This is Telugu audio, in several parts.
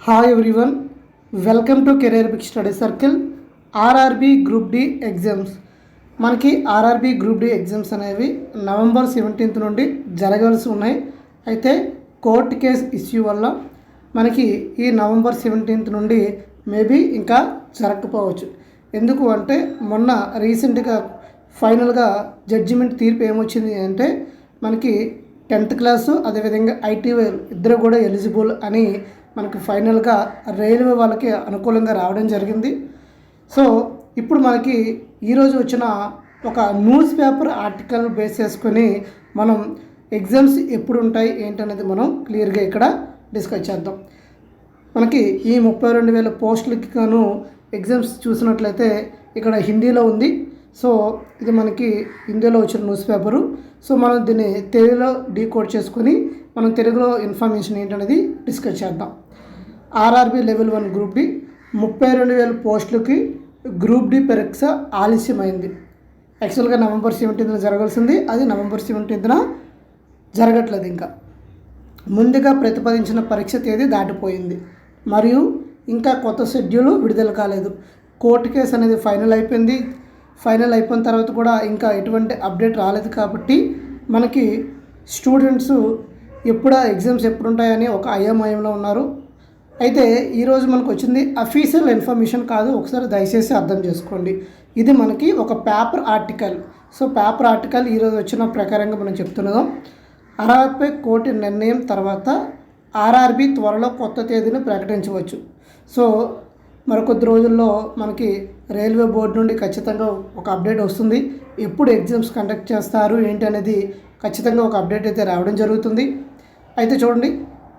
Hi everyone, welcome to career big study circle. RRB group D exams మనకి ఆర్ఆర్బి గ్రూప్ డి ఎగ్జామ్స్ అనేవి నవంబర్ 17th నుండి జరగాల్సి ఉన్నాయి. అయితే కోర్టు కేసు ఇష్యూ వల్ల మనకి ఈ నవంబర్ 17th నుండి మేబీ ఇంకా జరగకపోవచ్చు. ఎందుకు అంటే మొన్న రీసెంట్గా ఫైనల్గా జడ్జిమెంట్ తీర్పు ఏమొచ్చింది అంటే మనకి 10th క్లాసు అదేవిధంగా ఐటీవై ఇద్దరు కూడా ఎలిజిబుల్ అని మనకి ఫైనల్గా రైల్వే వాళ్ళకి అనుకూలంగా రావడం జరిగింది. సో ఇప్పుడు మనకి ఈరోజు వచ్చిన ఒక న్యూస్ పేపర్ ఆర్టికల్ బేస్ చేసుకొని మనం ఎగ్జామ్స్ ఎప్పుడు ఉంటాయి ఏంటనేది మనం క్లియర్గా ఇక్కడ డిస్కస్ చేద్దాం. మనకి ఈ 32,000 పోస్టులకి గాను ఎగ్జామ్స్ చూసినట్లయితే ఇక్కడ హిందీలో ఉంది. సో ఇది మనకి హిందీలో వచ్చిన న్యూస్ పేపరు. సో మనం దీన్ని తెలుగులో డీకోడ్ చేసుకొని మనం తెలుగులో ఇన్ఫర్మేషన్ ఏంటనేది డిస్కస్ చేద్దాం. ఆర్ఆర్బి లెవెల్ 1 గ్రూప్ డి 32,000 పోస్టులకి గ్రూప్ డి పరీక్ష ఆలస్యమైంది. యాక్చువల్గా నవంబర్ 17th జరగాల్సింది, అది నవంబర్ 17th జరగట్లేదు. ఇంకా ముందుగా ప్రతిపాదించిన పరీక్ష తేదీ దాటిపోయింది మరియు ఇంకా కొత్త షెడ్యూల్ విడుదల కాలేదు. కోర్టు కేసు అనేది ఫైనల్ అయిపోయింది. ఫైనల్ అయిపోయిన తర్వాత కూడా ఇంకా ఎటువంటి అప్డేట్ రాలేదు. కాబట్టి మనకి స్టూడెంట్స్ ఎగ్జామ్స్ ఎప్పుడు ఉంటాయని ఒక అయోమయంలో ఉన్నారు. అయితే ఈరోజు మనకు వచ్చింది అఫీషియల్ ఇన్ఫర్మేషన్ కాదు, ఒకసారి దయచేసి అర్థం చేసుకోండి. ఇది మనకి ఒక paper article. So paper article ఈరోజు వచ్చిన ప్రకారంగా మనం చెప్తున్నాం. అర్హతపై కోర్టు నిర్ణయం తర్వాత ఆర్ఆర్బి త్వరలో కొత్త తేదీని ప్రకటించవచ్చు. సో మరికొద్ది రోజుల్లో మనకి రైల్వే బోర్డు నుండి ఖచ్చితంగా ఒక అప్డేట్ వస్తుంది. ఎప్పుడు ఎగ్జామ్స్ కండక్ట్ చేస్తారు ఏంటి అనేది ఖచ్చితంగా ఒక అప్డేట్ అయితే రావడం జరుగుతుంది. అయితే చూడండి,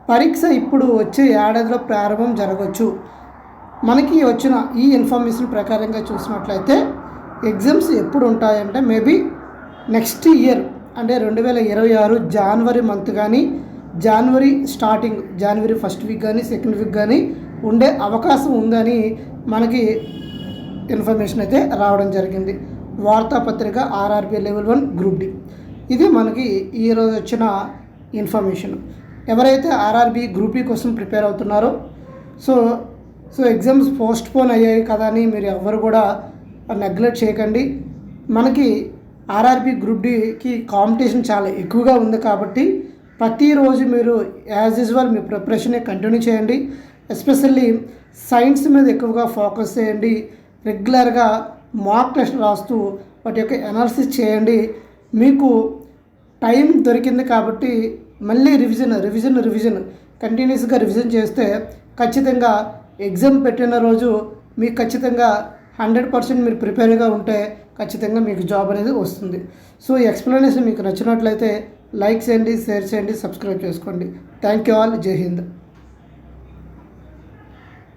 పరీక్ష ఇప్పుడు వచ్చే ఏడాదిలో ప్రారంభం జరగవచ్చు. మనకి వచ్చిన ఈ ఇన్ఫర్మేషన్ ప్రకారంగా చూసినట్లయితే ఎగ్జామ్స్ ఎప్పుడు ఉంటాయంటే మేబీ నెక్స్ట్ ఇయర్ అంటే 2026 జనవరి మంత్ కానీ జనవరి స్టార్టింగ్ జనవరి 1st వీక్ కానీ 2nd వీక్ కానీ ఉండే అవకాశం ఉందని మనకి ఇన్ఫర్మేషన్ అయితే రావడం జరిగింది. వార్తాపత్రిక ఆర్ఆర్బి లెవెల్ 1 గ్రూప్ డి. ఇది మనకి ఈరోజు వచ్చిన ఇన్ఫర్మేషన్. ఎవరైతే ఆర్ఆర్బి గ్రూప్ డి కోసం ప్రిపేర్ అవుతున్నారో సో ఎగ్జామ్స్ పోస్ట్పోన్ అయ్యాయి కదా అని మీరు ఎవరు కూడా నెగ్లెక్ట్ చేయకండి. మనకి ఆర్ఆర్బి గ్రూప్ డికి కాంపిటీషన్ చాలా ఎక్కువగా ఉంది. కాబట్టి ప్రతిరోజు మీరు యాజ్ యూజువల్ మీ ప్రిపరేషన్ కంటిన్యూ చేయండి. ఎస్పెషల్లీ సైన్స్ మీద ఎక్కువగా ఫోకస్ చేయండి. రెగ్యులర్గా మాక్ టెస్ట్ రాస్తూ వాటి యొక్క అనాలిసిస్ చేయండి. మీకు టైం దొరికింది కాబట్టి మళ్ళీ రివిజన్ కంటిన్యూస్గా రివిజన్ చేస్తే ఖచ్చితంగా ఎగ్జామ్ పెట్టిన రోజు మీకు ఖచ్చితంగా 100% మీరు ప్రిపేర్గా ఉంటే ఖచ్చితంగా మీకు జాబ్ అనేది వస్తుంది. సో ఈ ఎక్స్ప్లెనేషన్ మీకు నచ్చినట్లయితే లైక్ చేయండి, షేర్ చేయండి, సబ్స్క్రైబ్ చేసుకోండి. Thank you all. జై హింద్.